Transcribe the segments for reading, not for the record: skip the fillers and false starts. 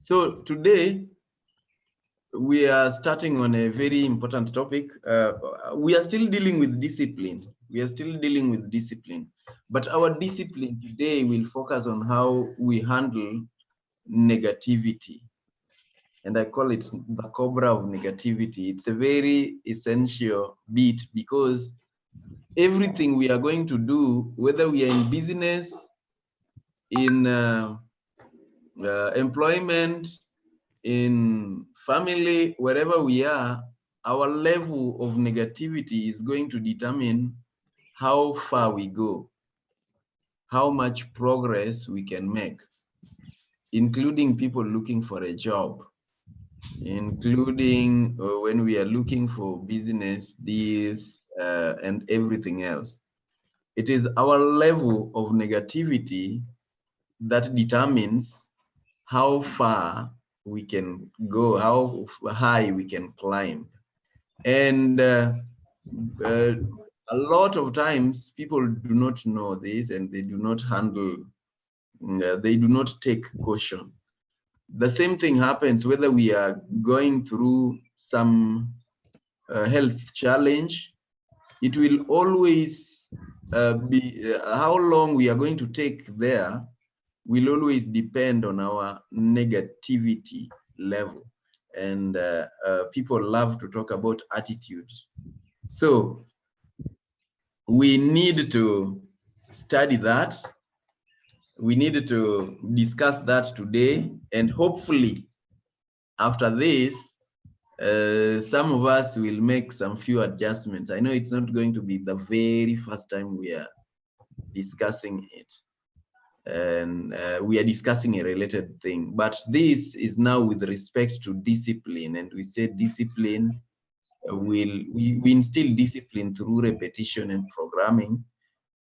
So today we are starting on a very important topic. We are still dealing with discipline. But our discipline today will focus on how we handle negativity. And I call it the Cobra of Negativity. It's a very essential bit because everything we are going to do, whether we are in business, in employment, in family, wherever we are, our level of negativity is going to determine how far we go, how much progress we can make, including people looking for a job, including when we are looking for business deals and everything else. It is our level of negativity that determines how far we can go, how high we can climb. And a lot of times people do not know this and they do not handle, they do not take caution. The same thing happens whether we are going through some health challenge. It will always be how long we are going to take there will always depend on our negativity level. And people love to talk about attitude. So we need to study that. We need to discuss that today. And hopefully after this, some of us will make some few adjustments. I know it's not going to be the very first time we are discussing it. And we are discussing a related thing, but this is now with respect to discipline. And we say discipline we instill discipline through repetition and programming,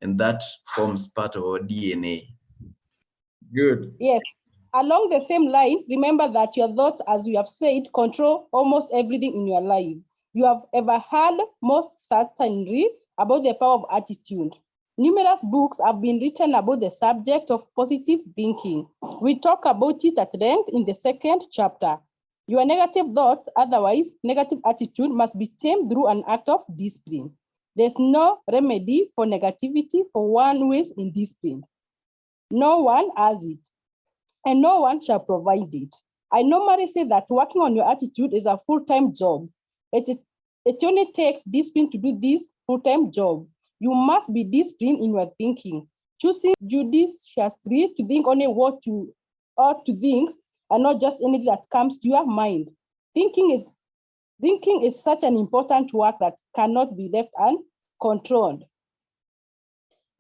and that forms part of our DNA. Good. Yes. Along the same line, remember that your thoughts, as you have said, control almost everything in your life. You have ever heard most certainly about the power of attitude. Numerous books have been written about the subject of positive thinking. We talk about it at length in the second chapter. Your negative thoughts, otherwise negative attitude, must be tamed through an act of discipline. There's no remedy for negativity for one who is indisciplined. No one has it, and no one shall provide it. I normally say that working on your attitude is a full-time job. It only takes discipline to do this full-time job. You must be disciplined in your thinking, choosing judiciously to think only what you ought to think and not just anything that comes to your mind. Thinking is such an important work that cannot be left uncontrolled.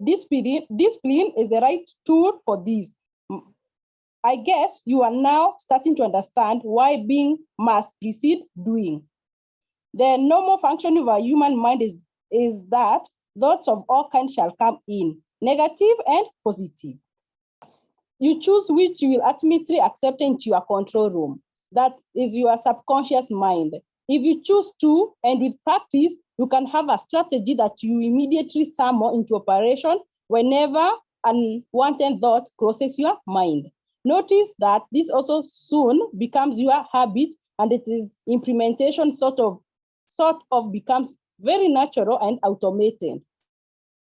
Discipline is the right tool for this. I guess you are now starting to understand why being must precede doing. The normal function of a human mind is that thoughts of all kinds shall come in, negative and positive. You choose which you will ultimately accept into your control room. That is your subconscious mind. If you choose to, and with practice, you can have a strategy that you immediately summon into operation whenever unwanted thought crosses your mind. Notice that this also soon becomes your habit, and it is implementation sort of becomes very natural and automated.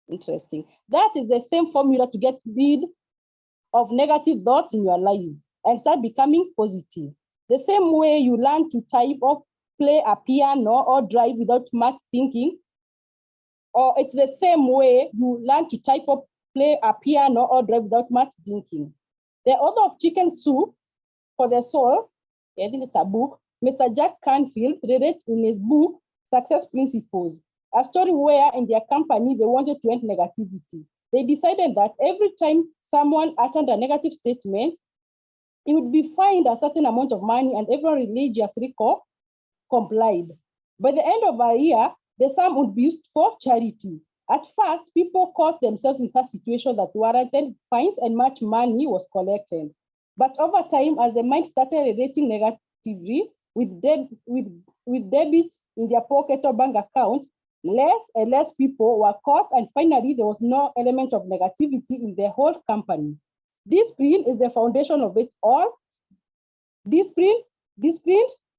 Interesting. That is the same formula to get rid of negative thoughts in your life and start becoming positive. The same way you learn to type or play a piano or drive without much thinking, or it's the same way you learn to type or play a piano or drive without much thinking. The author of Chicken Soup for the Soul, I think it's a book, Mr. Jack Canfield, read it in his book, Success Principles, a story where in their company they wanted to end negativity. They decided that every time someone uttered a negative statement, it would be fined a certain amount of money, and everyone religiously complied. By the end of a year, the sum would be used for charity. At first, people caught themselves in such situations that warranted fines and much money was collected. But over time, as the mind started relating negatively with debits in their pocket or bank account, less and less people were caught, and finally, there was no element of negativity in the whole company. Discipline is the foundation of it all. Disciplined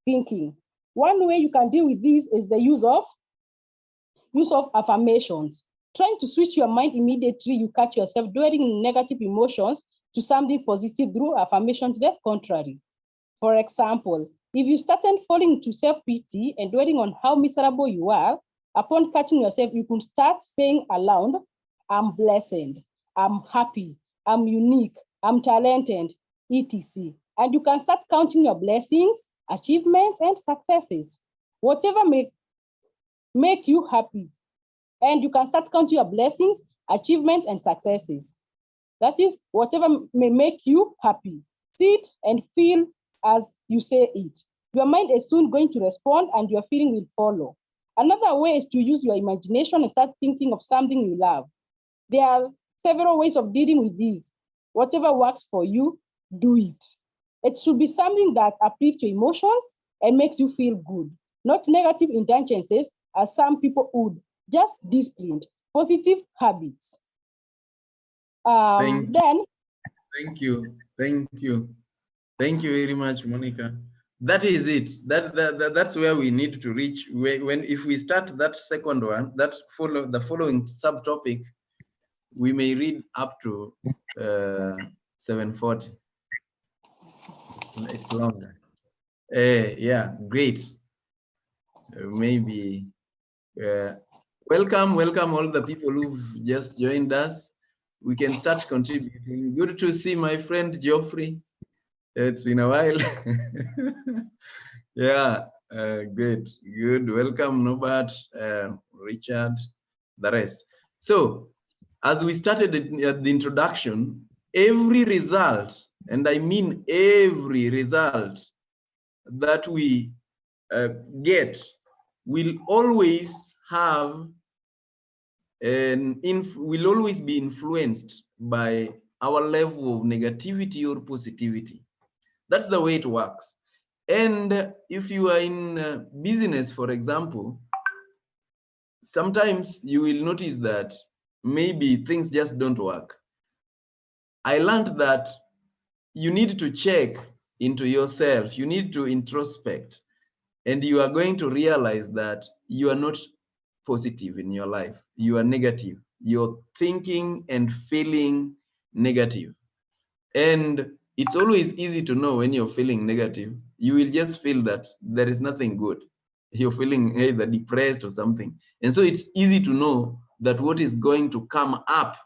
thinking. One way you can deal with this is the use of affirmations. Trying to switch your mind immediately you catch yourself dwelling in negative emotions to something positive through affirmation to the contrary. For example, if you started falling into self-pity and dwelling on how miserable you are, upon catching yourself, you could start saying aloud, I'm blessed, I'm happy, I'm unique, I'm talented, etc. And you can start counting your blessings, achievements, and successes. Whatever make you happy. And you can start counting your blessings, achievements, and successes. That is, whatever may make you happy. See it and feel as you say it. Your mind is soon going to respond and your feeling will follow. Another way is to use your imagination and start thinking of something you love. There are several ways of dealing with this. Whatever works for you, do it. It should be something that uplifts your emotions and makes you feel good, not negative intentions as some people would, just disciplined, positive habits. Thank you very much, Monica. That is it. That's where we need to reach. If we start that second one, the following subtopic, we may read up to 7:40. It's longer. Yeah, great. Maybe welcome all the people who've just joined us. We can start contributing. Good to see my friend Geoffrey. It's been a while. Yeah, great, good. Welcome, Norbert, Richard, the rest. So, as we started at the introduction, every result, and I mean every result that we get will always have will always be influenced by our level of negativity or positivity. That's the way it works. And if you are in business, for example, sometimes you will notice that maybe things just don't work. I learned that you need to check into yourself, you need to introspect, and you are going to realize that you are not positive in your life. You are negative. You're thinking and feeling negative. And it's always easy to know when you're feeling negative. You will just feel that there is nothing good. You're feeling either depressed or something. And so it's easy to know that what is going to come up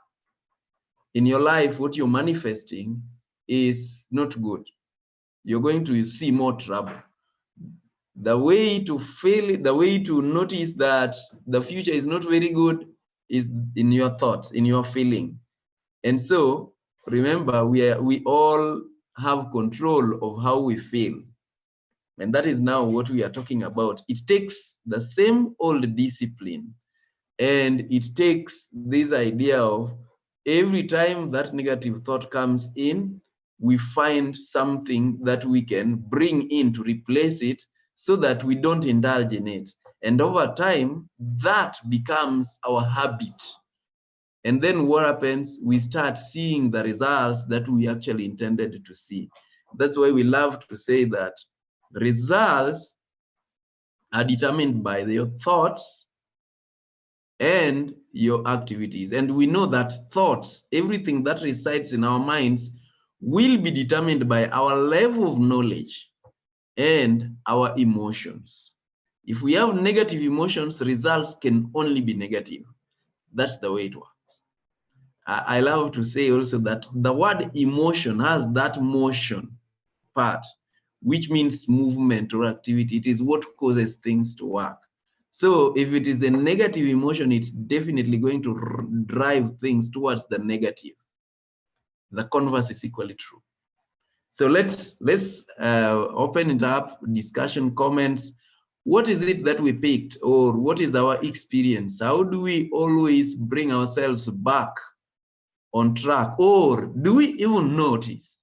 in your life, what you're manifesting, is not good. You're going to see more trouble. The way to feel, the way to notice that the future is not very good is in your thoughts, in your feeling. And so remember, we all have control of how we feel. And that is now what we are talking about. It takes the same old discipline, and it takes this idea of every time that negative thought comes in, we find something that we can bring in to replace it so that we don't indulge in it. And over time, that becomes our habit. And then what happens? We start seeing the results that we actually intended to see. That's why we love to say that results are determined by your thoughts and your activities. And we know that thoughts, everything that resides in our minds, will be determined by our level of knowledge and our emotions. If we have negative emotions, results can only be negative. That's the way it works. I love to say also that the word emotion has that motion part, which means movement or activity. It is what causes things to work. So if it is a negative emotion, it's definitely going to drive things towards the negative. The converse is equally true. So let's open it up, discussion, comments. What is it that we picked, or what is our experience? How do we always bring ourselves back on track? Or do we even notice?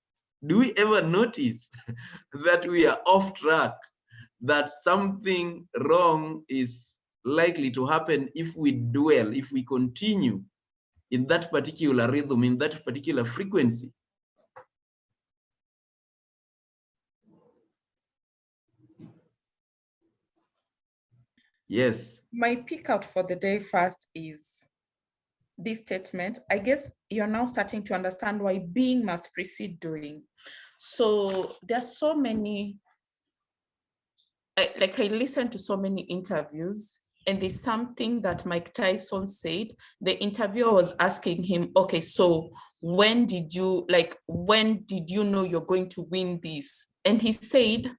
Do we ever notice that we are off track, that something wrong is likely to happen if we dwell, if we continue in that particular rhythm, in that particular frequency? Yes. My pick out for the day first is this statement. I guess you're now starting to understand why being must precede doing. So there's so many, I listened to so many interviews, and there's something that Mike Tyson said. The interviewer was asking him, okay, so when did you know you're going to win this? And he said,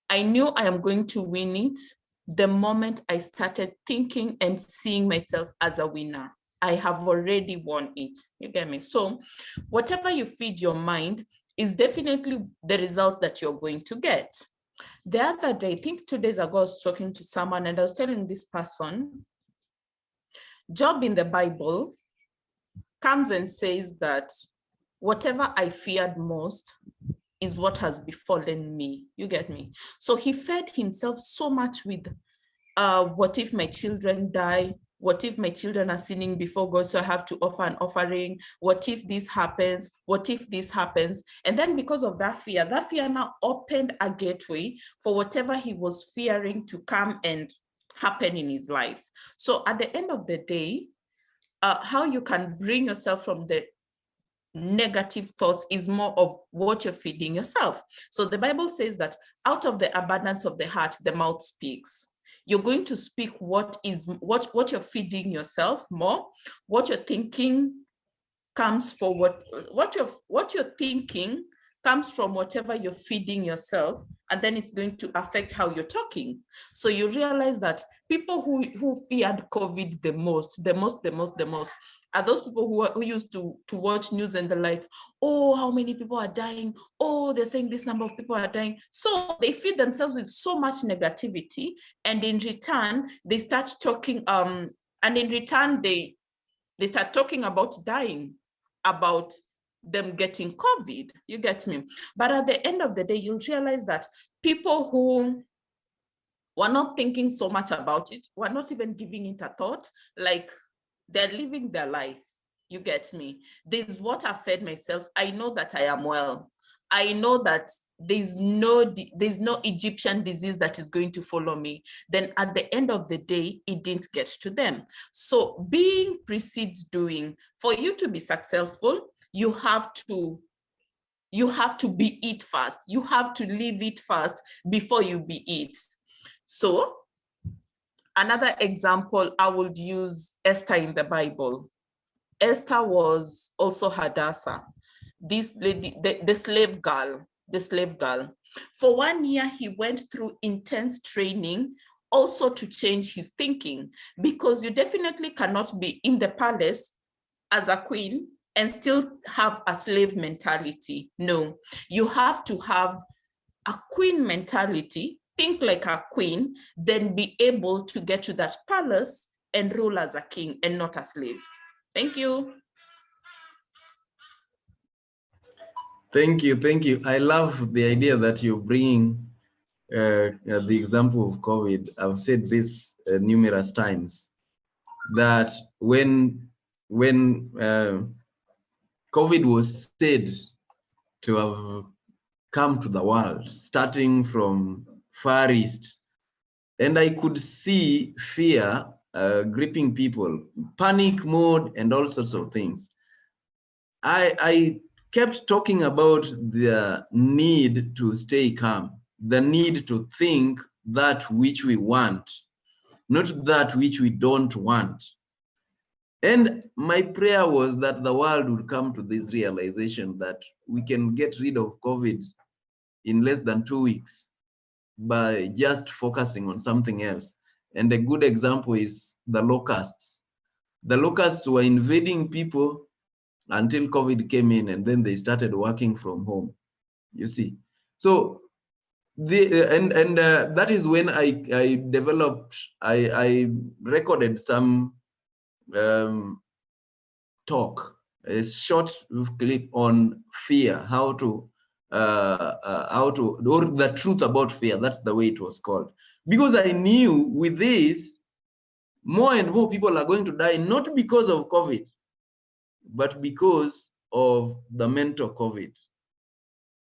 I knew I am going to win it the moment I started thinking and seeing myself as a winner. I have already won it. You get me? So whatever you feed your mind is definitely the results that you're going to get. The other day, I think 2 days ago, I was talking to someone and I was telling this person, Job in the Bible comes and says that whatever I feared most is what has befallen me. You get me? So he fed himself so much with, what if my children die? What if my children are sinning before God, so I have to offer an offering? What if this happens? What if this happens? And then because of that fear now opened a gateway for whatever he was fearing to come and happen in his life. So at the end of the day, how you can bring yourself from the negative thoughts is more of what you're feeding yourself. So the Bible says that out of the abundance of the heart, the mouth speaks. You're going to speak what you're feeding yourself more. What you're thinking comes for what you're thinking comes from whatever you're feeding yourself, and then it's going to affect how you're talking. So you realize that people who feared COVID the most are those people who used to watch news and they're like, oh, how many people are dying? Oh, they're saying this number of people are dying. So they feed themselves with so much negativity, and in return, they start talking, they start talking about dying, about them getting COVID. You get me? But at the end of the day, you'll realize that people who were not thinking so much about it, were not even giving it a thought, like they're living their life. You get me? This is what I fed myself. I know that I am well. I know that there's no Egyptian disease that is going to follow me. Then at the end of the day, it didn't get to them. So being precedes doing. For you to be successful, you have to be it first. You have to live it first before you be it. So another example, I would use Esther in the Bible. Esther was also Hadassah, this lady, the slave girl. For 1 year, he went through intense training also to change his thinking, because you definitely cannot be in the palace as a queen and still have a slave mentality. No, you have to have a queen mentality, think like a queen, then be able to get to that palace and rule as a king and not a slave. Thank you. Thank you. I love the idea that you're bringing the example of COVID. I've said this numerous times, that when COVID was said to have come to the world, starting from Far East, and I could see fear gripping people, panic mode, and all sorts of things. I kept talking about the need to stay calm, the need to think that which we want, not that which we don't want. And my prayer was that the world would come to this realization that we can get rid of COVID in less than 2 weeks by just focusing on something else. And a good example is the locusts. The locusts were invading people until COVID came in, and then they started working from home, you see. So that is when I developed, I recorded some talk, a short clip on fear, or the truth about fear. That's the way it was called. Because I knew with this, more and more people are going to die, not because of COVID, but because of the mental COVID.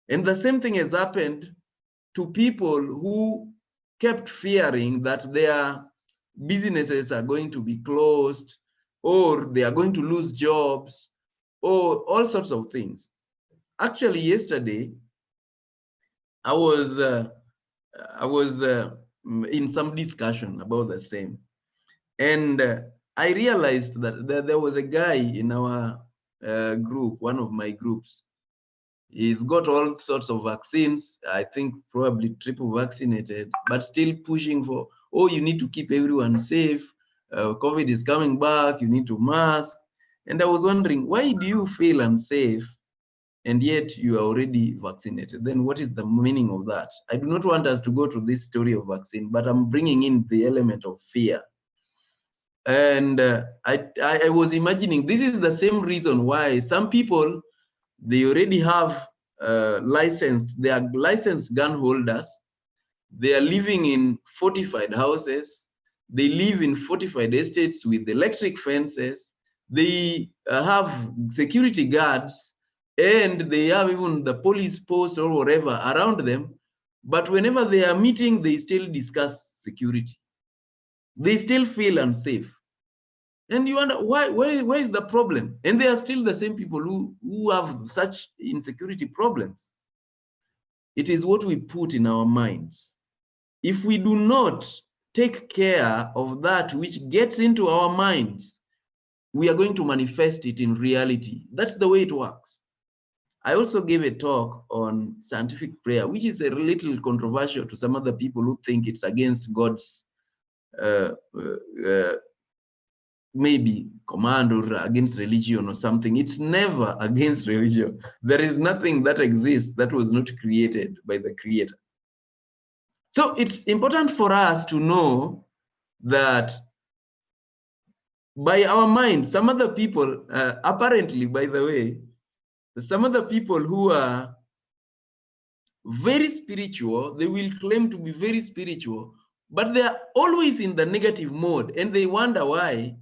And the same thing has happened to people who kept fearing that their businesses are going to be closed, or they are going to lose jobs, or all sorts of things. Actually, yesterday, I was in some discussion about the same, and I realized that there was a guy in our group, one of my groups. He's got all sorts of vaccines, I think probably triple vaccinated, but still pushing for, oh, you need to keep everyone safe. COVID is coming back, you need to mask. And I was wondering, why do you feel unsafe and yet you are already vaccinated? Then what is the meaning of that? I do not want us to go to this story of vaccine, but I'm bringing in the element of fear. And I was imagining this is the same reason why some people, they already have they are licensed gun holders. They are living in fortified houses. They live in fortified estates with electric fences. They have security guards, and they have even the police post or whatever around them. But whenever they are meeting, they still discuss security. They still feel unsafe. And you wonder where is the problem? And they are still the same people who have such insecurity problems. It is what we put in our minds. If we do not take care of that which gets into our minds, we are going to manifest it in reality. That's the way it works. I also gave a talk on scientific prayer, which is a little controversial to some other people who think it's against God's maybe command or against religion or something. It's never against religion. There is nothing that exists that was not created by the Creator. So it's important for us to know that by our mind, some other people, apparently, by the way, some other people who are very spiritual, they will claim to be very spiritual, but they are always in the negative mode, and they wonder why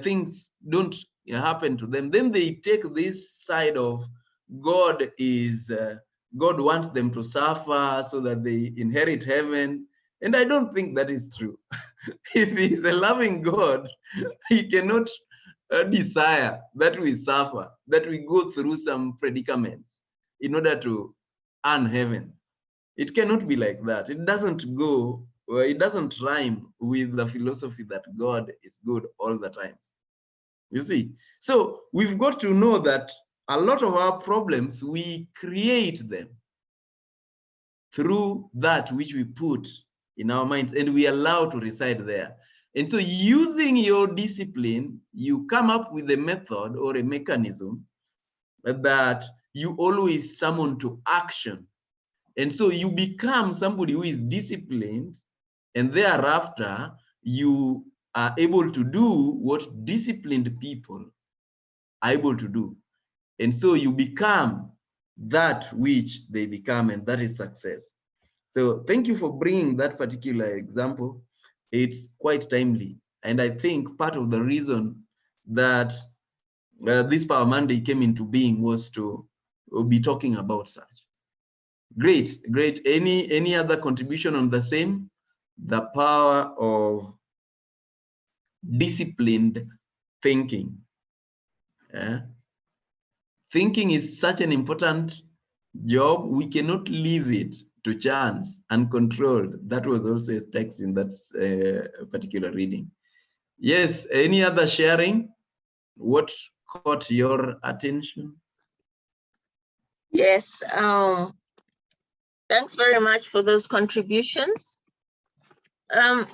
things don't happen to them. Then they take this side of God God wants them to suffer so that they inherit heaven. And I don't think that is true. If he is a loving God, he cannot desire that we suffer, that we go through some predicaments in order to earn heaven. It cannot be like that. It doesn't go, it doesn't rhyme with the philosophy that God is good all the time. You see? So we've got to know that a lot of our problems, we create them through that which we put in our minds and we allow to reside there. And so using your discipline, you come up with a method or a mechanism that you always summon to action. And so you become somebody who is disciplined, and thereafter you are able to do what disciplined people are able to do. And so you become that which they become, and that is success. So thank you for bringing that particular example. It's quite timely. And I think part of the reason that this Power Monday came into being was to be talking about such. Great, great. Any other contribution on the same? The power of disciplined thinking. Thinking is such an important job. We cannot leave it to chance, uncontrolled. That was also a text in that particular reading. Yes, any other sharing? What caught your attention? Yes, thanks very much for those contributions. I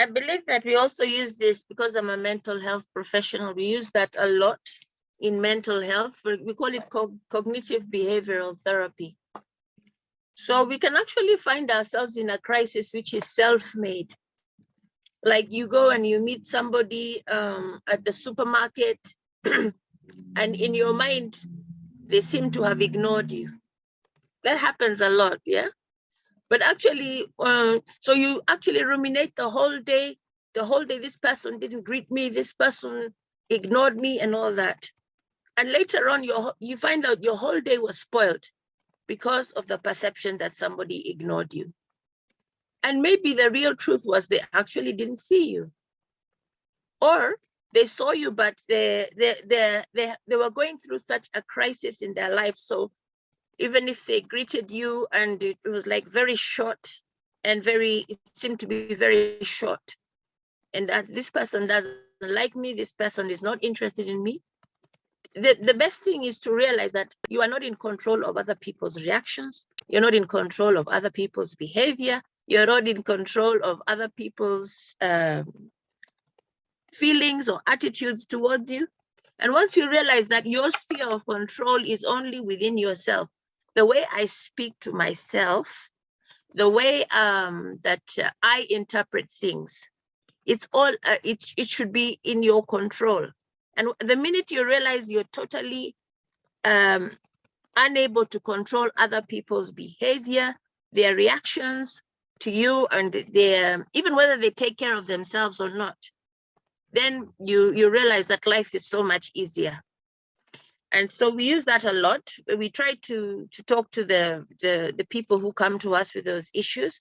believe that we also use this because I'm a mental health professional. We use that a lot in mental health. We call it cognitive behavioral therapy. So we can actually find ourselves in a crisis which is self-made. Like you go and you meet somebody at the supermarket and in your mind, they seem to have ignored you. That happens a lot, yeah? But actually, so you actually ruminate the whole day, this person didn't greet me, this person ignored me and all that. And later on, you find out your whole day was spoiled because of the perception that somebody ignored you. And maybe the real truth was they actually didn't see you. Or they saw you, but they were going through such a crisis in their life. So even if they greeted you and it was like very short and it seemed to be very short, and that this person doesn't like me, this person is not interested in me. The best thing is to realize that you are not in control of other people's reactions. You're not in control of other people's behavior. You're not in control of other people's feelings or attitudes towards you. And once you realize that your sphere of control is only within yourself, the way I speak to myself, the way that I interpret things, it's all, it should be in your control. And the minute you realize you're totally unable to control other people's behavior, their reactions to you, and their, even whether they take care of themselves or not, then you realize that life is so much easier. And so we use that a lot. We try to talk to the people who come to us with those issues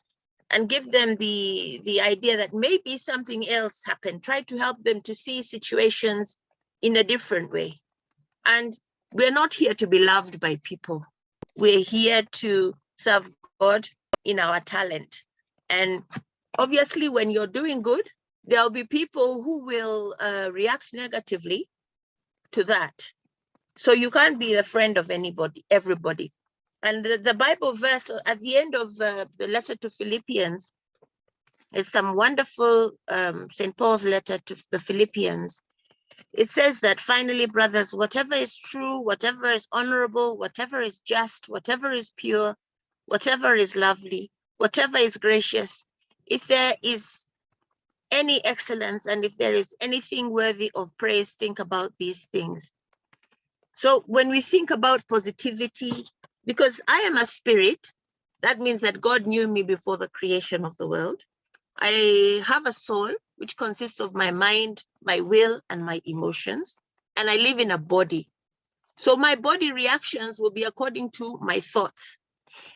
and give them the idea that maybe something else happened. Try to help them to see situations in a different way. And we're not here to be loved by people. We're here to serve God in our talent. And obviously, when you're doing good, there'll be people who will react negatively to that. So you can't be a friend of everybody. And the Bible verse at the end of the letter to Philippians is some wonderful St. Paul's letter to the Philippians. It says that finally, brothers, whatever is true, whatever is honorable, whatever is just, whatever is pure, whatever is lovely, whatever is gracious, if there is any excellence and if there is anything worthy of praise, think about these things. So when we think about positivity, because I am a spirit, that means that God knew me before the creation of the world. I have a soul, which consists of my mind, my will, and my emotions, and I live in a body. So my body reactions will be according to my thoughts.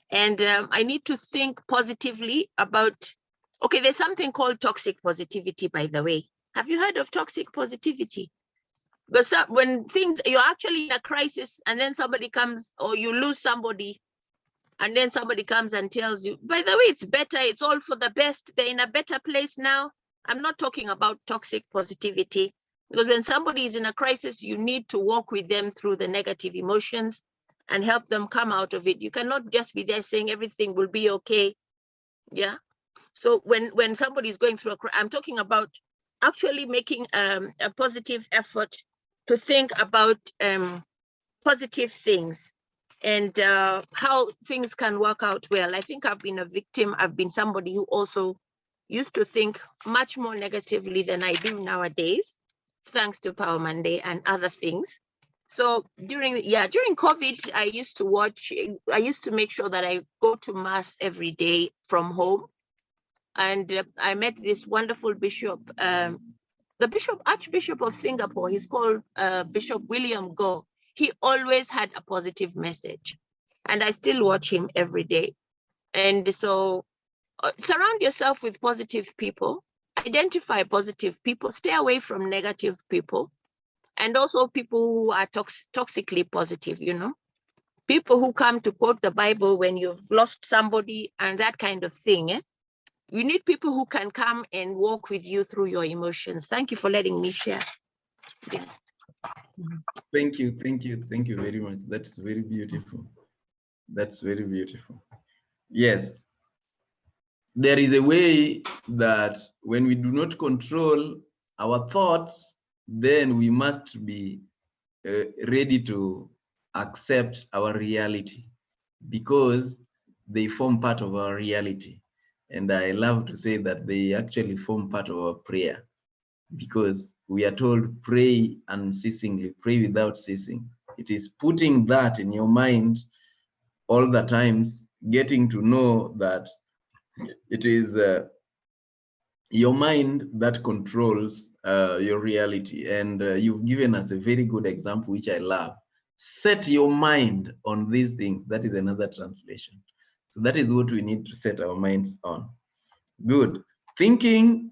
And I need to think positively about, okay, there's something called toxic positivity, by the way. Have you heard of toxic positivity? But when you're actually in a crisis and then somebody comes, or you lose somebody, and then somebody comes and tells you, by the way, it's better, it's all for the best, they're in a better place now. I'm not talking about toxic positivity, because when somebody is in a crisis, you need to walk with them through the negative emotions and help them come out of it. You cannot just be there saying everything will be okay. Yeah. So when somebody is going through I'm talking about actually making a positive effort to think about positive things and how things can work out well. I think I've been a victim. I've been somebody who also used to think much more negatively than I do nowadays, thanks to Power Monday and other things. So during COVID, I used to make sure that I go to mass every day from home. And I met this wonderful bishop, the Archbishop of Singapore. He's called Bishop William Go. He always had a positive message, and I still watch him every day. And so surround yourself with positive people, identify positive people, stay away from negative people, and also people who are toxically positive, people who come to quote the Bible when you've lost somebody and that kind of thing. You need people who can come and walk with you through your emotions. Thank you for letting me share. Yeah. Thank you very much. That's very beautiful. That's very beautiful. Yes, there is a way that when we do not control our thoughts, then we must be ready to accept our reality, because they form part of our reality. And I love to say that they actually form part of our prayer, because we are told pray unceasingly, pray without ceasing. It is putting that in your mind all the times, getting to know that it is your mind that controls your reality. And you've given us a very good example, which I love. Set your mind on these things. That is another translation. So that is what we need to set our minds on. Good. Thinking,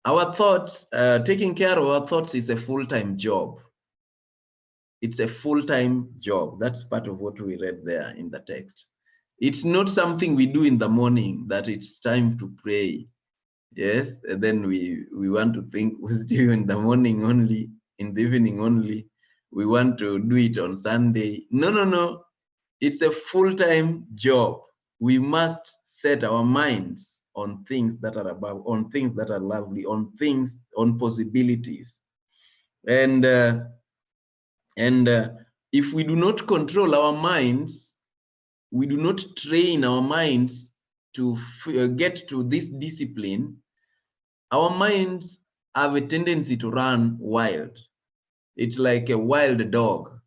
our thoughts, taking care of our thoughts is a full-time job. It's a full-time job. That's part of what we read there in the text. It's not something we do in the morning that it's time to pray. Yes, and then we want to think positive in the morning only, in the evening only. We want to do it on Sunday. No, no, no. It's a full-time job. We must set our minds on things that are above, on things that are lovely, on things, on possibilities. And if we do not control our minds, we do not train our minds to get to this discipline, our minds have a tendency to run wild. It's like a wild dog,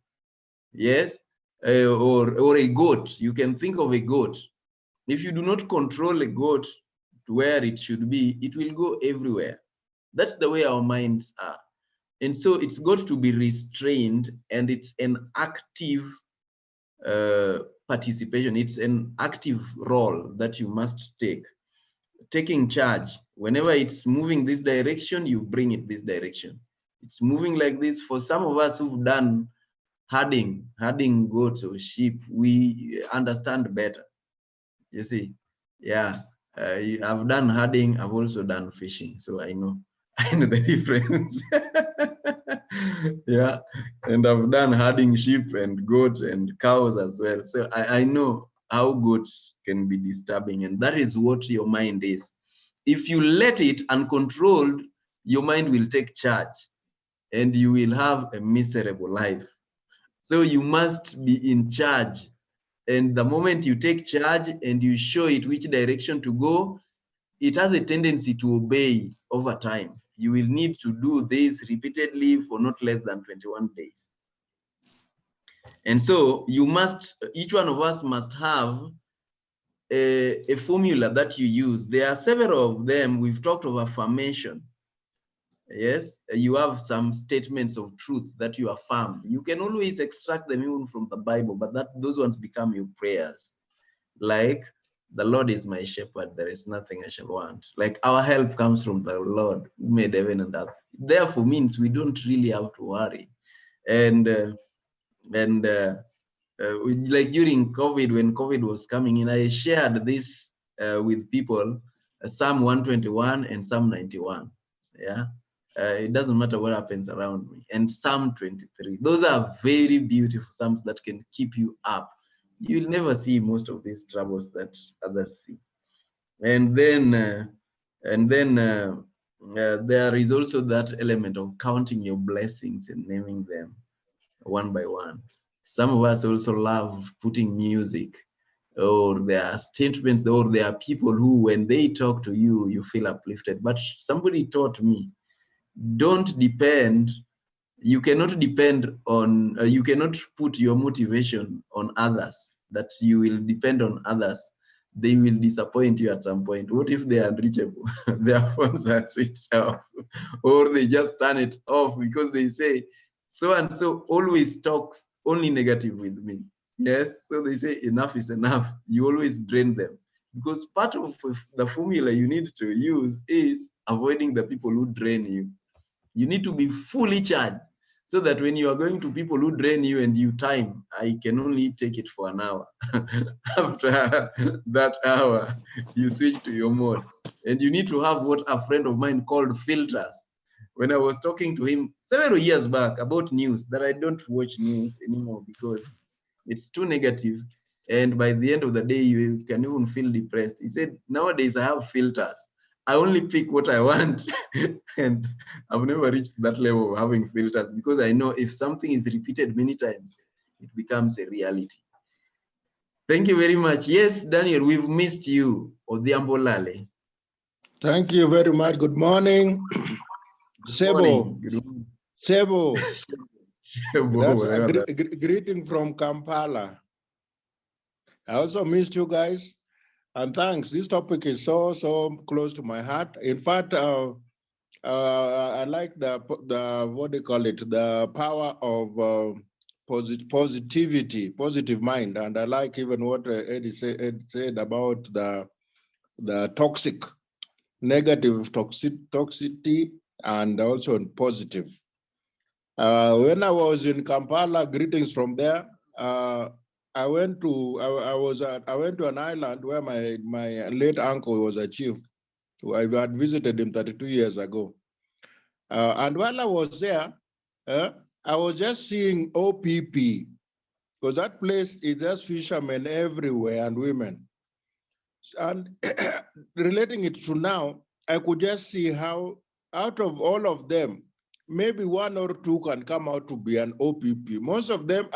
yes, or a goat. You can think of a goat. If you do not control a goat to where it should be, it will go everywhere. That's the way our minds are. And so it's got to be restrained, and it's an active participation. It's an active role that you must take. Taking charge. Whenever it's moving this direction, you bring it this direction. It's moving like this. For some of us who've done herding goats or sheep, we understand better. You see, yeah. I've done herding. I've also done fishing, so I know the difference. Yeah, and I've done herding sheep and goats and cows as well. So I know how goats can be disturbing, and that is what your mind is. If you let it uncontrolled, your mind will take charge and you will have a miserable life. So you must be in charge. And the moment you take charge and you show it which direction to go, it has a tendency to obey over time. You will need to do this repeatedly for not less than 21 days. And so you must, each one of us must have a formula that you use. There are several of them. We've talked of affirmation. Yes, you have some statements of truth that you affirm. You can always extract them even from the Bible, but those ones become your prayers. Like, the Lord is my shepherd, there is nothing I shall want. Like, our help comes from the Lord who made heaven and earth. Therefore means we don't really have to worry. And like during COVID, when COVID was coming in, I shared this with people, Psalm 121 and Psalm 91. Yeah, it doesn't matter what happens around me. And Psalm 23. Those are very beautiful Psalms that can keep you up. You'll never see most of these troubles that others see. And then there is also that element of counting your blessings and naming them one by one. Some of us also love putting music, or there are statements, or there are people who, when they talk to you, you feel uplifted. But somebody taught me, don't depend, you cannot depend on, you cannot put your motivation on others, that you will depend on others. They will disappoint you at some point. What if they are unreachable? Their phones are switched off, or they just turn it off because they say, so and so always talks only negative with me. Yes, so they say enough is enough. You always drain them, because part of the formula you need to use is avoiding the people who drain you. You need to be fully charged, so that when you are going to people who drain you and you time, I can only take it for an hour. After that hour, you switch to your mode. And you need to have what a friend of mine called filters. When I was talking to him several years back about news, that I don't watch news anymore because it's too negative. And by the end of the day, you can even feel depressed. He said, nowadays I have filters. I only pick what I want. And I've never reached that level of having filters, because I know if something is repeated many times, it becomes a reality. Thank you very much. Yes, Daniel, we've missed you. Odiambolale. Thank you very much. Good morning. Sebo. Sebo. That's a greeting from Kampala. I also missed you guys. And thanks. This topic is so close to my heart. In fact, I like the what do you call it? The power of positivity, positive mind. And I like even what Ed said about the toxic negative toxicity, and also on positive. When I was in Kampala, greetings from there. I went to an island where my late uncle was a chief. I had visited him 32 years ago. And while I was there, I was just seeing OPP, because that place is just fishermen everywhere and women. And relating it to now, I could just see how out of all of them, maybe one or two can come out to be an OPP. Most of them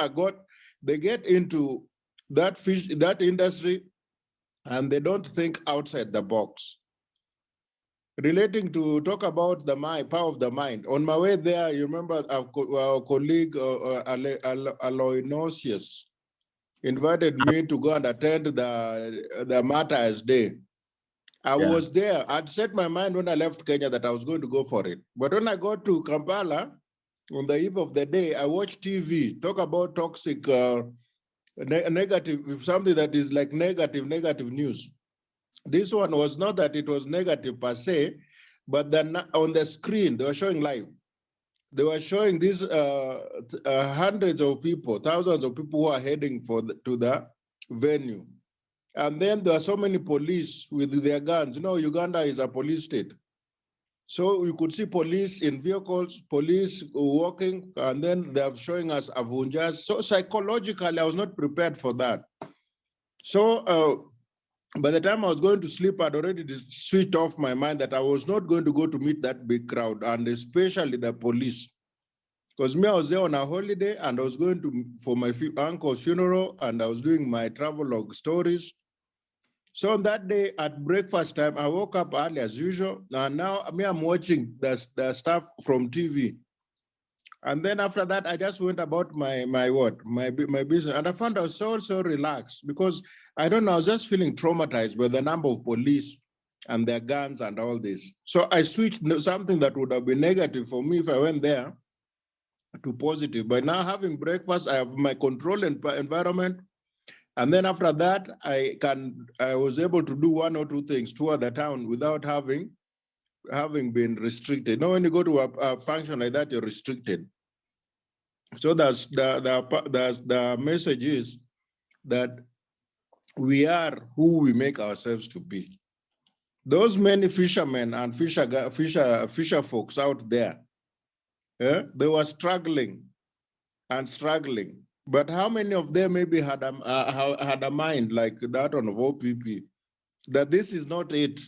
they get into that industry, and they don't think outside the box. Relating to talk about the mind, power of the mind. On my way there, you remember our colleague Aloysius invited me to go and attend the Martyrs' Day. I was there. I'd set my mind when I left Kenya that I was going to go for it. But when I got to Kampala, on the eve of the day, I watched TV, talk about toxic, negative, something that is like negative news. This one was not that it was negative per se, but then on the screen, they were showing live. They were showing these hundreds of people, thousands of people who are heading to the venue. And then there are so many police with their guns. You know, Uganda is a police state. So you could see police in vehicles, police walking, and then they're showing us avunjas. So psychologically, I was not prepared for that. So by the time I was going to sleep, I'd already switched off my mind that I was not going to go to meet that big crowd, and especially the police. Because me, I was there on a holiday, and I was going for my uncle's funeral, and I was doing my travelogue stories. So on that day at breakfast time, I woke up early as usual, and now I'm watching the stuff from TV. And then after that, I just went about my business, and I found I was so relaxed, because I don't know, I was just feeling traumatized by the number of police and their guns and all this. So I switched something that would have been negative for me if I went there to positive. By now having breakfast, I have my controlled environment. And then after that, I was able to do one or two things, tour the town without having been restricted. Now, when you go to a function like that, you're restricted. So that's the message is that we are who we make ourselves to be. Those many fishermen and fisher folks out there, they were struggling and struggling. But how many of them maybe had a mind like that one of OPP, that this is not it.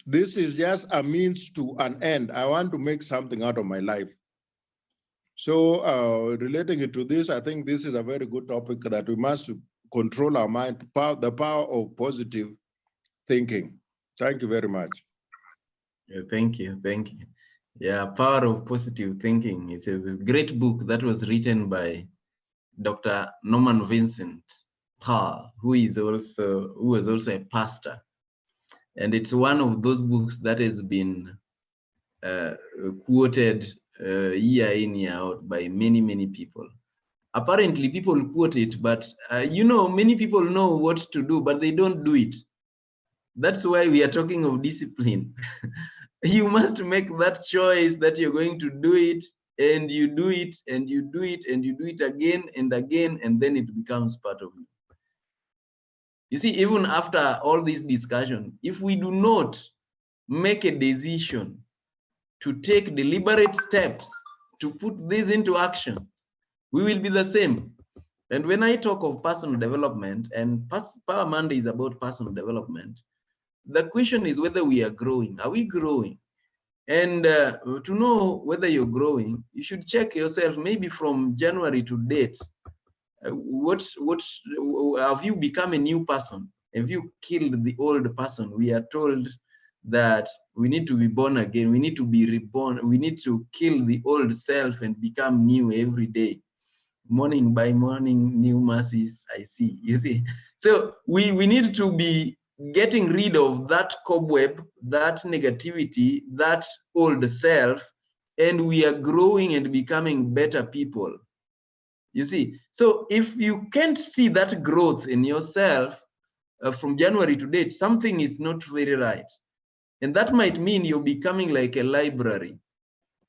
This is just a means to an end. I want to make something out of my life. So relating it to this, I think this is a very good topic that we must control our mind, the power of positive thinking. Thank you very much. Yeah, thank you. Yeah, Power of Positive Thinking. It's a great book that was written by Dr. Norman Vincent Peale, who was also a pastor. And it's one of those books that has been quoted year in, year out by many people. Apparently, people quote it, but many people know what to do, but they don't do it. That's why we are talking of discipline. You must make that choice that you're going to do it, and you do it, and you do it, and you do it again and again, and then it becomes part of you. You see, even after all this discussion, if we do not make a decision to take deliberate steps to put this into action, we will be the same. And when I talk of personal development, and Power Monday is about personal development, the question is whether we are growing. Are we growing? And to know whether you're growing, you should check yourself maybe from January to date. What have you become a new person? Have you killed the old person? We are told that we need to be born again. We need to be reborn. We need to kill the old self and become new every day. Morning by morning, new mercies I see. You see, so we need to be getting rid of that cobweb, that negativity, that old self, and we are growing and becoming better people. You see, so if you can't see that growth in yourself from January to date, something is not very right. And that might mean you're becoming like a library.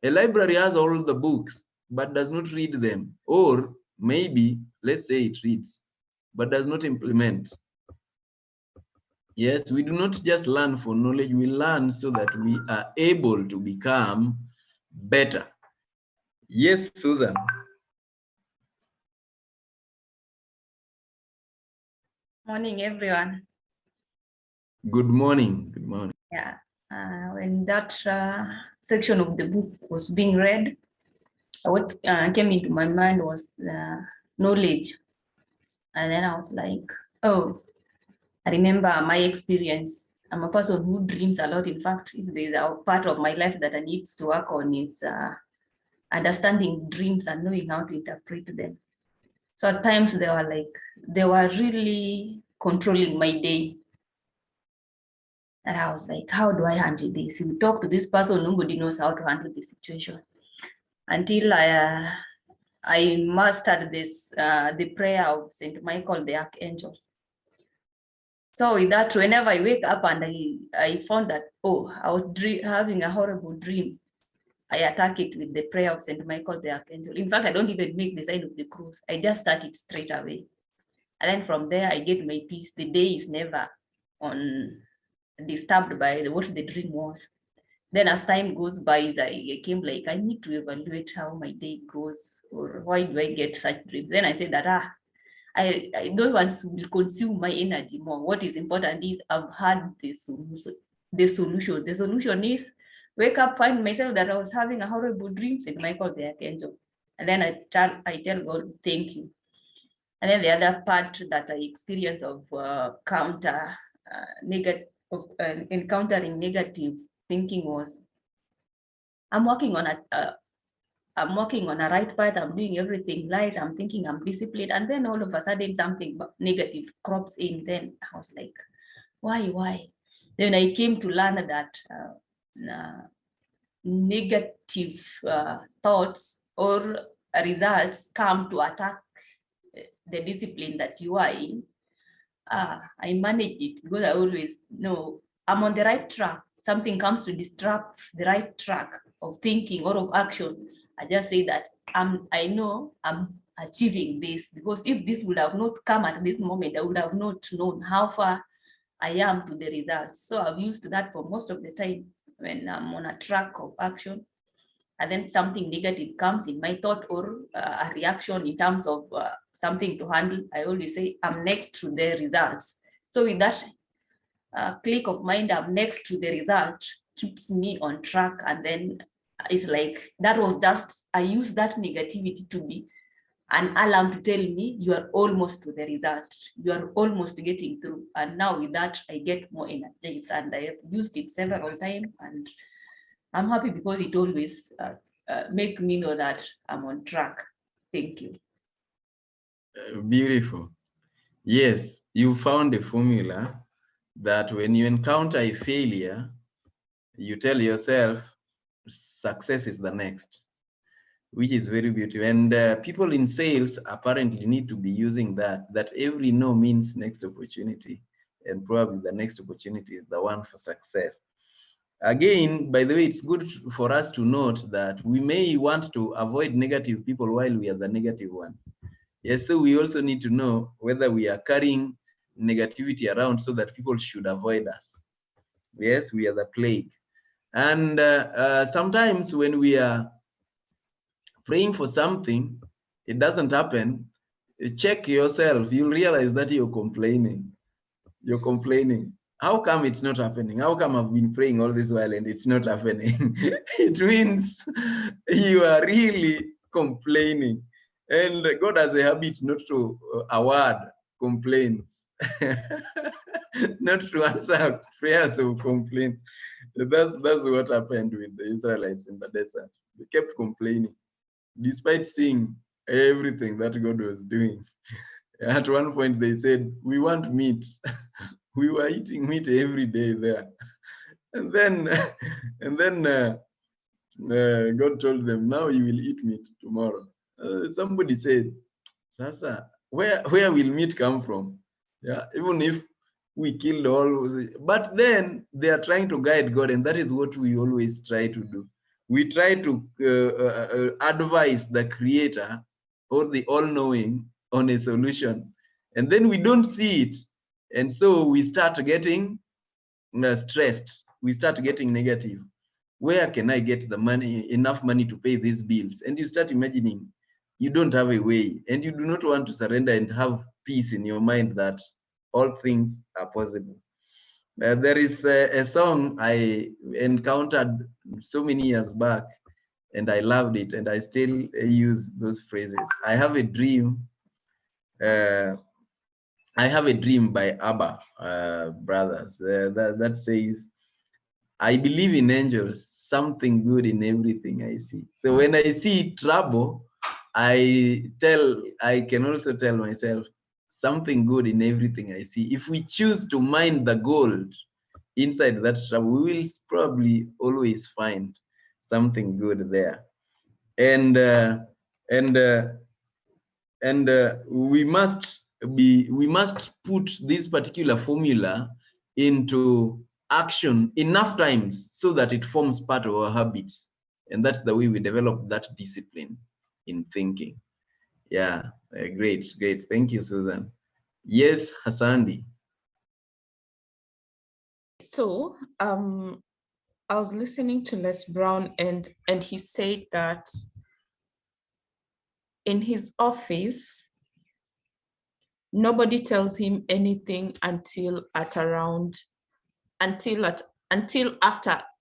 A library has all the books, but does not read them. Or maybe, let's say it reads, but does not implement. Yes, we do not just learn for knowledge, we learn so that we are able to become better. Yes, Susan. Morning, everyone. Good morning. Good morning. Yeah, when that section of the book was being read, what came into my mind was knowledge. And then I was like, oh, I remember my experience. I'm a person who dreams a lot. In fact, if there's a part of my life that I need to work on, it's understanding dreams and knowing how to interpret them. So at times they were really controlling my day. And I was like, how do I handle this? You talk to this person, nobody knows how to handle the situation. Until I mastered this, the prayer of St. Michael, the Archangel. So with that, whenever I wake up and I found that, oh, I was having a horrible dream, I attack it with the prayer of St. Michael, the Archangel. In fact, I don't even make the sign of the cross. I just start it straight away. And then from there, I get my peace. The day is never disturbed by what the dream was. Then as time goes by, I came like, I need to evaluate how my day goes, or why do I get such dreams? Then I said that, those ones will consume my energy more. What is important is I've had the solution. The solution is wake up, find myself that I was having a horrible dream, and Michael the Archangel. And then I tell God, thank you. And then the other part that I experience of encountering negative thinking was, I'm working on a right path, I'm doing everything right, I'm thinking I'm disciplined, and then all of a sudden something negative crops in. Then I was like, why? Then I came to learn that negative thoughts or results come to attack the discipline that you are in. I manage it because I always know I'm on the right track. Something comes to disrupt the right track of thinking or of action. I just say that I know I'm achieving this, because if this would have not come at this moment, I would have not known how far I am to the results. So I've used that for most of the time when I'm on a track of action, and then something negative comes in my thought or a reaction in terms of something to handle, I always say I'm next to the results. So with that click of mind, I'm next to the result, keeps me on track. And then it's like, that was just, I use that negativity to be an alarm to tell me you are almost to the result, you are almost getting through. And now with that, I get more energized, and I have used it several times, and I'm happy because it always make me know that I'm on track. Thank you. Beautiful. Yes, you found a formula that when you encounter a failure, you tell yourself success is the next, which is very beautiful. And people in sales apparently need to be using that every no means next opportunity, and probably the next opportunity is the one for success. Again, by the way, it's good for us to note that we may want to avoid negative people while we are the negative ones. Yes, so we also need to know whether we are carrying negativity around so that people should avoid us. Yes, we are the plague. And sometimes when we are praying for something, it doesn't happen, check yourself, you'll realize that you're complaining. You're complaining. How come it's not happening? How come I've been praying all this while and it's not happening? It means you are really complaining. And God has a habit not to award complaints, not to answer prayers of complaints. That's what happened with the Israelites in the desert. They kept complaining, despite seeing everything that God was doing. At one point, they said, "We want meat." We were eating meat every day there, and then God told them, "Now you will eat meat tomorrow." Somebody said, "Sasa, where will meat come from? Yeah, even if we killed all, but then they are trying to guide God, and that is what we always try to do. We try to advise the creator or the all-knowing on a solution, and then we don't see it, and so we start getting stressed, we start getting negative. Where can I get the money, enough money to pay these bills? And you start imagining you don't have a way, and you do not want to surrender and have peace in your mind that all things are possible. There is a song I encountered so many years back, and I loved it, and I still use those phrases. I have a dream. I have a dream by ABBA brothers that says, I believe in angels, something good in everything I see. So when I see trouble, I can also tell myself something good in everything I see. If we choose to mine the gold inside that trouble, we will probably always find something good there. And we must put this particular formula into action enough times so that it forms part of our habits, and that's the way we develop that discipline in thinking. Yeah, great. Thank you, Susan. Yes, Hassandi. So I was listening to Les Brown, and he said that in his office, nobody tells him anything until after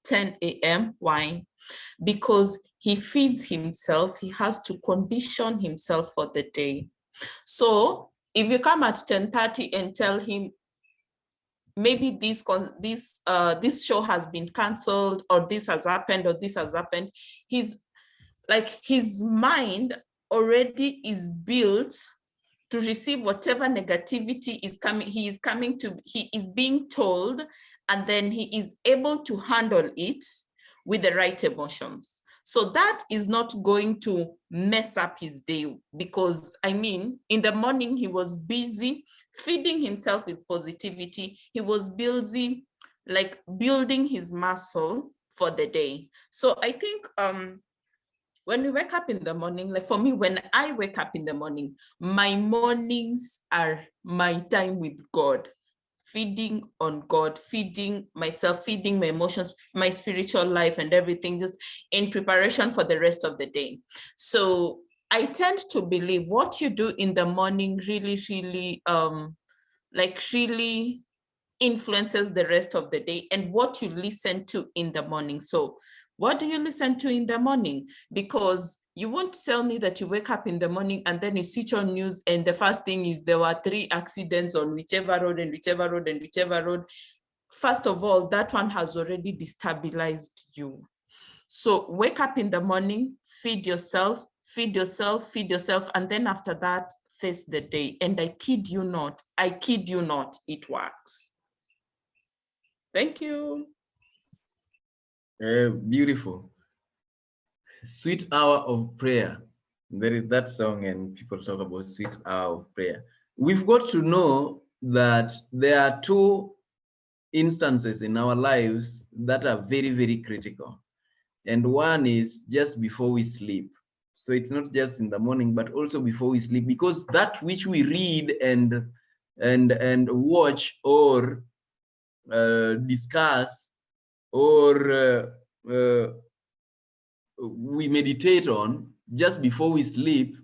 10 a.m. Why? Because he feeds himself. He has to condition himself for the day. So if you come at 10:30 and tell him, maybe this show has been canceled, or this has happened, or this has happened, his mind already is built to receive whatever negativity is coming. He is being told, and then he is able to handle it with the right emotions. So that is not going to mess up his day, because I mean, in the morning he was busy feeding himself with positivity. He was busy building his muscle for the day. So I think when we wake up in the morning, like for me, when I wake up in the morning, my mornings are my time with God, feeding on God, feeding myself, feeding my emotions, my spiritual life and everything, just in preparation for the rest of the day. So I tend to believe what you do in the morning really influences the rest of the day, and what you listen to in the morning. So what do you listen to in the morning? Because you won't tell me that you wake up in the morning and then you switch on news and the first thing is there were 3 accidents on whichever road and whichever road and whichever road. First of all, that one has already destabilized you. So wake up in the morning, feed yourself, and then after that, face the day. And I kid you not, it works. Thank you. Beautiful. Sweet hour of prayer. There is that song, and people talk about sweet hour of prayer. We've got to know that there are 2 instances in our lives that are very, very critical. And one is just before we sleep. So it's not just in the morning, but also before we sleep, because that which we read and watch or discuss or we meditate on just before we sleep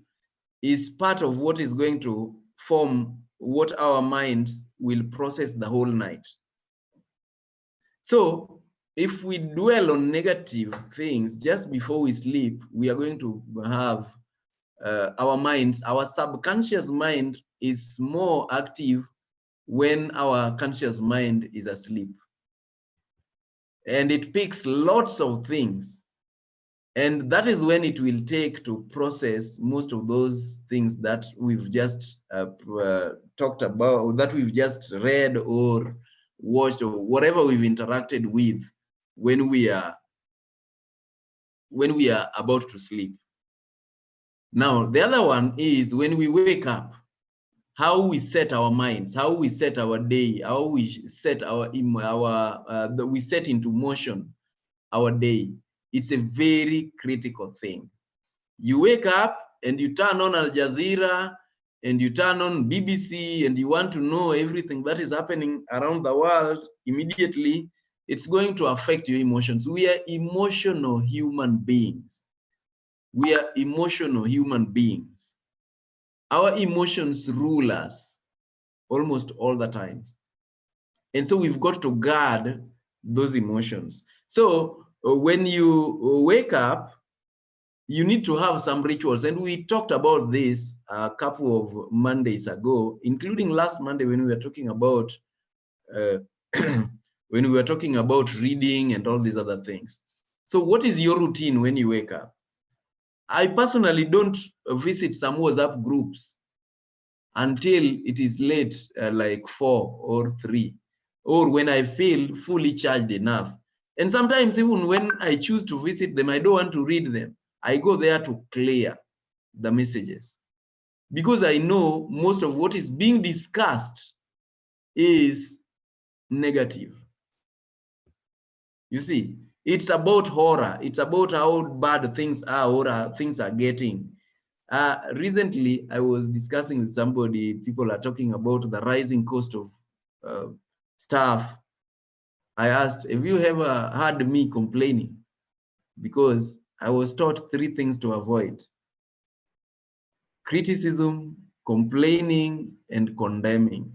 is part of what is going to form what our minds will process the whole night. So if we dwell on negative things just before we sleep, we are going to have our subconscious mind is more active when our conscious mind is asleep. And it picks lots of things. And that is when it will take to process most of those things that we've just talked about, that we've just read or watched, or whatever we've interacted with when we are about to sleep. Now, the other one is when we wake up. how we set our minds, how we set our day, how we set we set into motion our day. It's a very critical thing. You wake up and you turn on Al Jazeera and you turn on BBC and you want to know everything that is happening around the world immediately, it's going to affect your emotions. We are emotional human beings. We are emotional human beings. Our emotions rule us almost all the time. And so we've got to guard those emotions. So when you wake up, you need to have some rituals. And we talked about this a couple of Mondays ago, including last Monday when we were talking about reading and all these other things. So what is your routine when you wake up? I personally don't visit some WhatsApp groups until it is late, like 4 or 3, or when I feel fully charged enough. And sometimes even when I choose to visit them, I don't want to read them. I go there to clear the messages, because I know most of what is being discussed is negative. You see, it's about horror. It's about how bad things are or things are getting. Recently, I was discussing with somebody, people are talking about the rising cost of stuff. I asked, have you ever heard me complaining? Because I was taught 3 things to avoid: criticism, complaining, and condemning.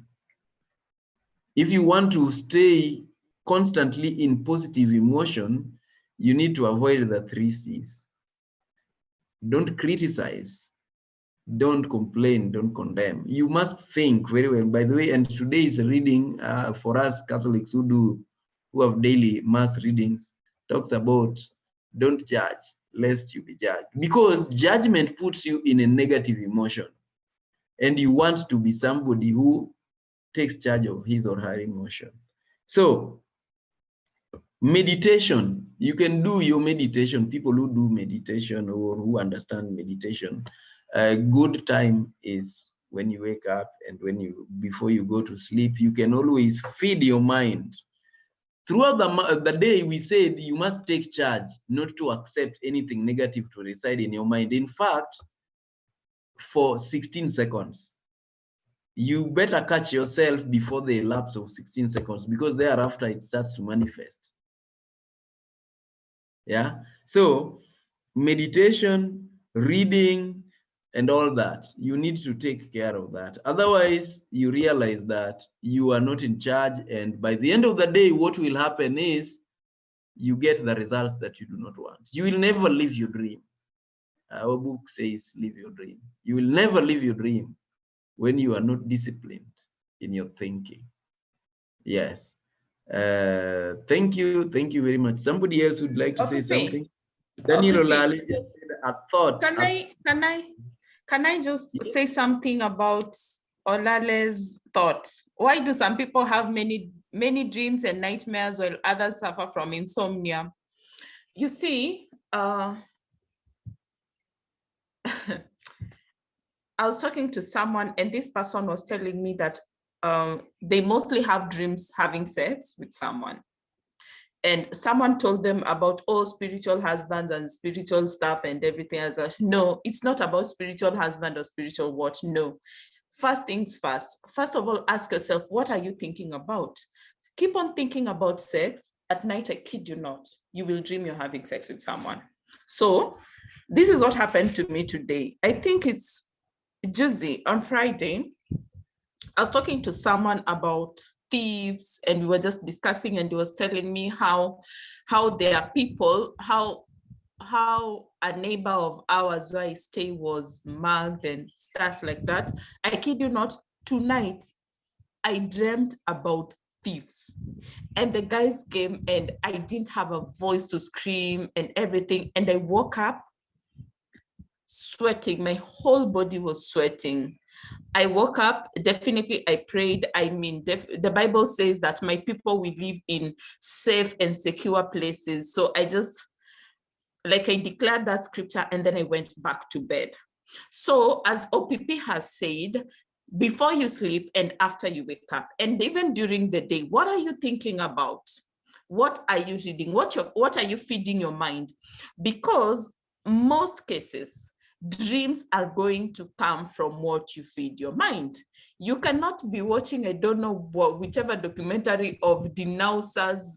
If you want to stay constantly in positive emotion, you need to avoid the 3 C's. Don't criticize, don't complain, don't condemn. You must think very well. By the way, and today's reading for us Catholics who have daily mass readings talks about don't judge lest you be judged, because judgment puts you in a negative emotion, and you want to be somebody who takes charge of his or her emotion. So meditation, you can do your meditation. People who do meditation or who understand meditation, a good time is when you wake up and before you go to sleep. You can always feed your mind. Throughout the day, we said you must take charge, not to accept anything negative to reside in your mind. In fact, for 16 seconds, you better catch yourself before the lapse of 16 seconds, because thereafter it starts to manifest. Yeah, so meditation, reading, and all that, you need to take care of that. Otherwise, you realize that you are not in charge, and by the end of the day, what will happen is you get the results that you do not want. You will never live your dream. Our book says live your dream. You will never live your dream when you are not disciplined in your thinking. Yes. Thank you very much. Somebody else would like to say something? Daniel Olali just said a thought. Can I just say something about Olale's thoughts? Why do some people have many dreams and nightmares while others suffer from insomnia? You see, I was talking to someone, and this person was telling me that they mostly have dreams having sex with someone. And someone told them about, oh, spiritual husbands and spiritual stuff and everything else. No, it's not about spiritual husband or spiritual what. No. First things first. First of all, ask yourself, what are you thinking about? Keep on thinking about sex. At night, I kid you not, you will dream you're having sex with someone. So this is what happened to me today. I think it's Juicy. On Friday, I was talking to someone about thieves, and we were just discussing, and he was telling me how there are people, how a neighbor of ours where I stay was mugged and stuff like that. I kid you not, tonight I dreamt about thieves, and the guys came, and I didn't have a voice to scream and everything, and I woke up sweating. My whole body was sweating. I woke up, definitely I prayed. I mean, the Bible says that my people will live in safe and secure places. So I just, like, I declared that scripture, and then I went back to bed. So as OPP has said, before you sleep and after you wake up, and even during the day. What are you thinking about? What are you reading? What are you feeding your mind? Because most cases, dreams are going to come from what you feed your mind. You cannot be watching, I don't know what, whichever documentary of denouncers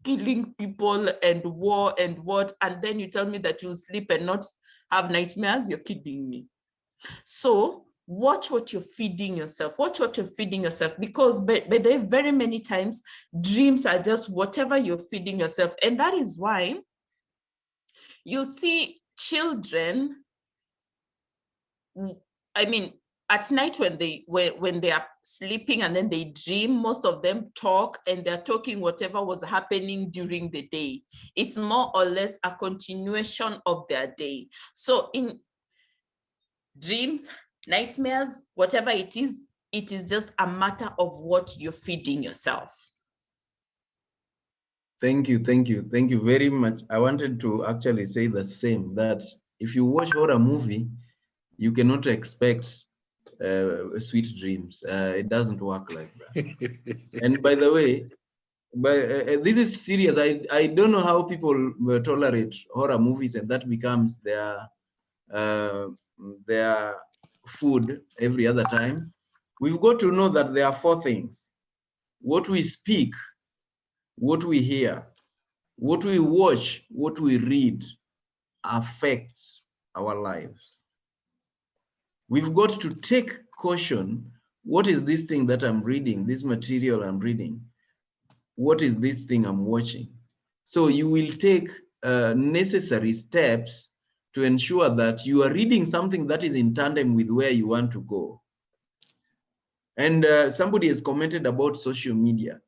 killing people and war and what, and then you tell me that you'll sleep and not have nightmares. You're kidding me. So watch what you're feeding yourself. Watch what you're feeding yourself, because but there are very many times dreams are just whatever you're feeding yourself. And that is why you'll see children, I mean, at night when they are sleeping and then they dream, most of them talk, and they're talking whatever was happening during the day. It's more or less a continuation of their day. So in dreams, nightmares, whatever it is just a matter of what you're feeding yourself. Thank you very much. I wanted to actually say the same, that if you watch horror movie, you cannot expect sweet dreams. It doesn't work like that. And by the way, this is serious. I don't know how people tolerate horror movies and that becomes their food every other time. We've got to know that there are 4 things: what we speak, what we hear, what we watch, what we read affects our lives. We've got to take caution. What is this thing that I'm reading, this material I'm reading? What is this thing I'm watching? So you will take necessary steps to ensure that you are reading something that is in tandem with where you want to go. And somebody has commented about social media.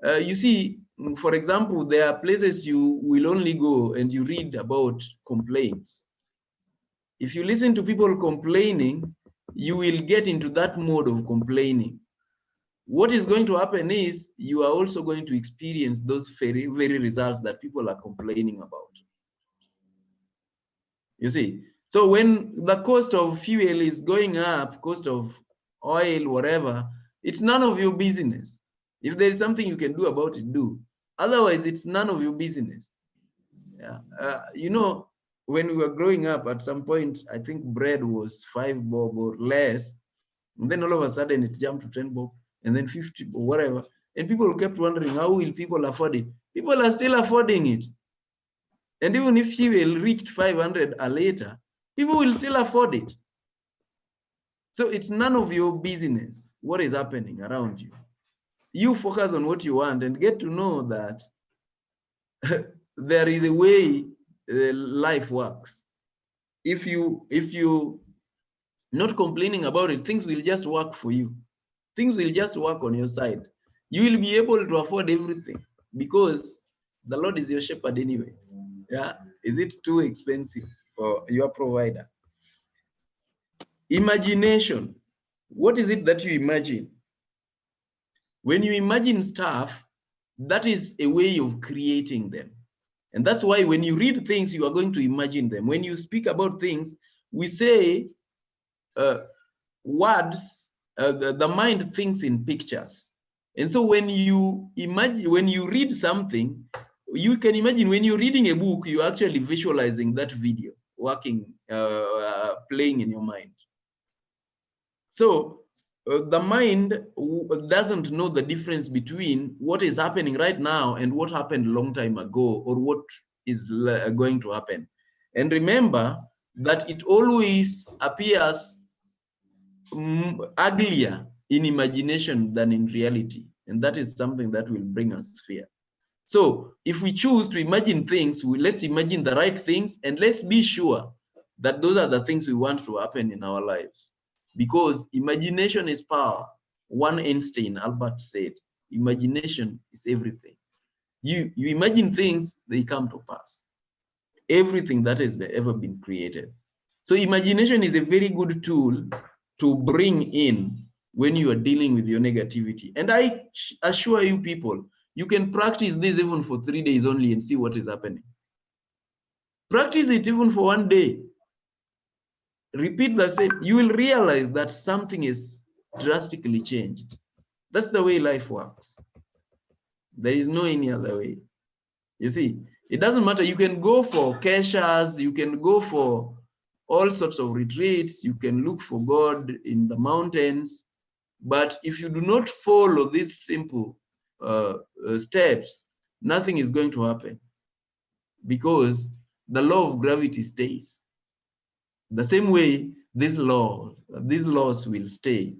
You see, for example, there are places you will only go and you read about complaints. If you listen to people complaining, you will get into that mode of complaining. What is going to happen is you are also going to experience those very results that people are complaining about. You see, so when the cost of fuel is going up, cost of oil, whatever, it's none of your business. If there is something you can do about it, do. Otherwise, it's none of your business. Yeah. You know, when we were growing up, at some point, I think bread was 5 bob or less. And then all of a sudden it jumped to 10 bob and then 50 or whatever. And people kept wondering, how will people afford it? People are still affording it. And even if fuel reached 500 a later, people will still afford it. So it's none of your business what is happening around you. You focus on what you want and get to know that there is a way life works. If you not complaining about it, things will just work for you. Things will just work on your side. You will be able to afford everything because the Lord is your shepherd anyway. Yeah, is it too expensive for your provider? Imagination. What is it that you imagine? When you imagine stuff, that is a way of creating them. And that's why when you read things, you are going to imagine them. When you speak about things, we say words, the mind thinks in pictures. And so when you imagine, when you read something, you can imagine when you're reading a book, you're actually visualizing that video working, playing in your mind. So the mind doesn't know the difference between what is happening right now and what happened a long time ago or what is going to happen. And remember that it always appears uglier in imagination than in reality. And that is something that will bring us fear. So if we choose to imagine things, let's imagine the right things and let's be sure that those are the things we want to happen in our lives. Because imagination is power. One Einstein, Albert, said, imagination is everything. You imagine things, they come to pass. Everything that has ever been created. So imagination is a very good tool to bring in when you are dealing with your negativity. And I assure you people, you can practice this even for 3 days only and see what is happening. Practice it even for 1 day. repeat the same, you will realize that something is drastically changed. That's the way life works. There is no any other way. You see, it doesn't matter. You can go for keshas, you can go for all sorts of retreats, you can look for God in the mountains, but if you do not follow these simple steps, nothing is going to happen, because the law of gravity stays. The same way these laws will stay.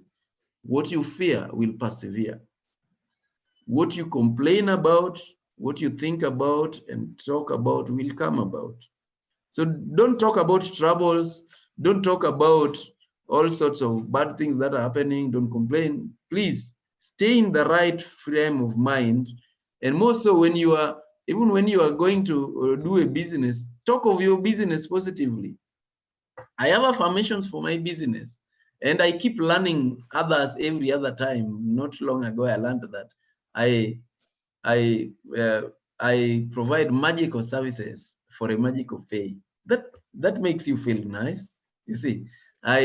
What you fear will persevere. What you complain about, what you think about and talk about will come about. So don't talk about troubles. Don't talk about all sorts of bad things that are happening. Don't complain. Please stay in the right frame of mind. And more so when you are, even when you are going to do a business, talk of your business positively. I have affirmations for my business, and I keep learning others every other time. Not long ago, I learned that I provide magical services for a magical pay. That makes you feel nice. You see, I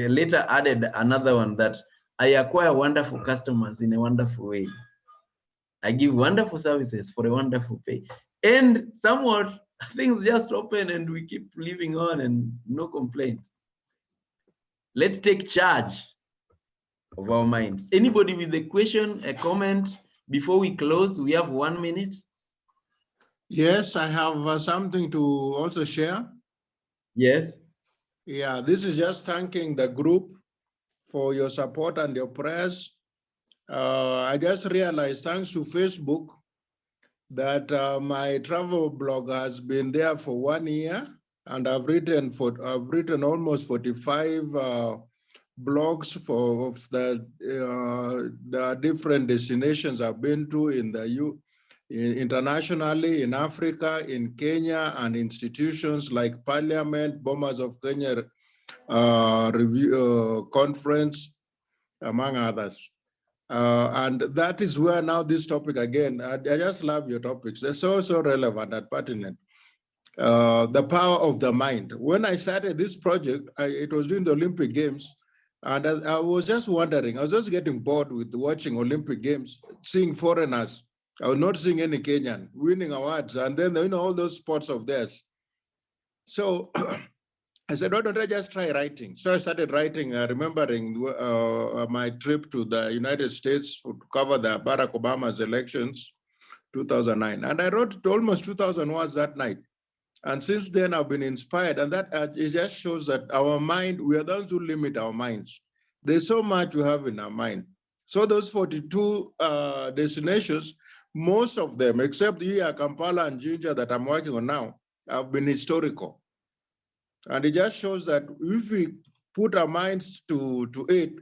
later added another one, that I acquire wonderful customers in a wonderful way. I give wonderful services for a wonderful pay. And somewhat things just open and we keep living on and no complaints. Let's take charge of our minds. Anybody with a question, a comment before we close? We have 1 minute. Yes, I have something to also share. Yes. Yeah, this is just thanking the group for your support and your prayers. I just realized, thanks to Facebook, that my travel blog has been there for 1 year, and I've written almost 45 blogs of the different destinations I've been to internationally, in Africa, in Kenya, and institutions like Parliament, Bombers of Kenya Conference, among others. And that is where now this topic again, I just love your topics. They're so relevant and pertinent. The power of the mind. When I started this project, it was during the Olympic Games. And I was just wondering, I was just getting bored with watching Olympic Games, seeing foreigners. I was not seeing any Kenyan winning awards. And then, all those sports of theirs. So I said, why don't I just try writing? So I started writing, remembering my trip to the United States to cover the Barack Obama's elections, 2009. And I wrote almost 2,000 words that night. And since then, I've been inspired. And that it just shows that our mind, we are those who limit our minds. There's so much we have in our mind. So those 42 destinations, most of them, except here, Kampala and Jinja that I'm working on now, have been historical. And it just shows that if we put our minds to it,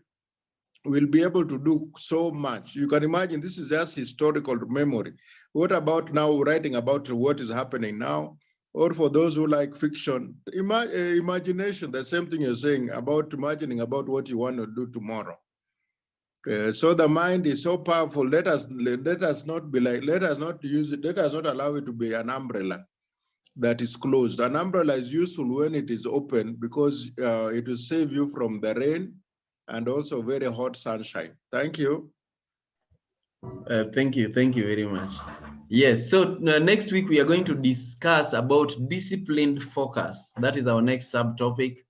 we'll be able to do so much. You can imagine this is just historical memory. What about now writing about what is happening now? Or for those who like fiction, imagination, the same thing you're saying about imagining about what you want to do tomorrow. So the mind is so powerful. Let us not be like, let us not use it, let us not allow it to be an umbrella that is closed. An umbrella is useful when it is open because it will save you from the rain and also very hot sunshine. Thank you. Thank you very much. Yes, so next week we are going to discuss about disciplined focus. That is our next subtopic,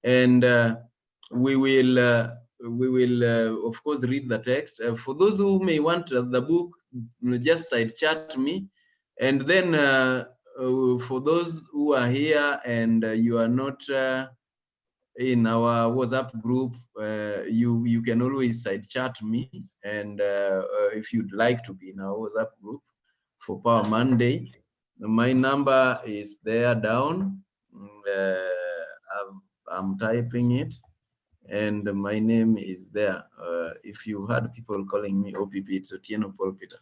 and we will of course read the text. For those who may want the book, just side chat me, and then for those who are here and you are not in our WhatsApp group, you can always side chat me, and if you'd like to be in our WhatsApp group for Power Monday, my number is there down. I'm typing it, and my name is there. If you had people calling me OPP, it's Otieno Paul Peter.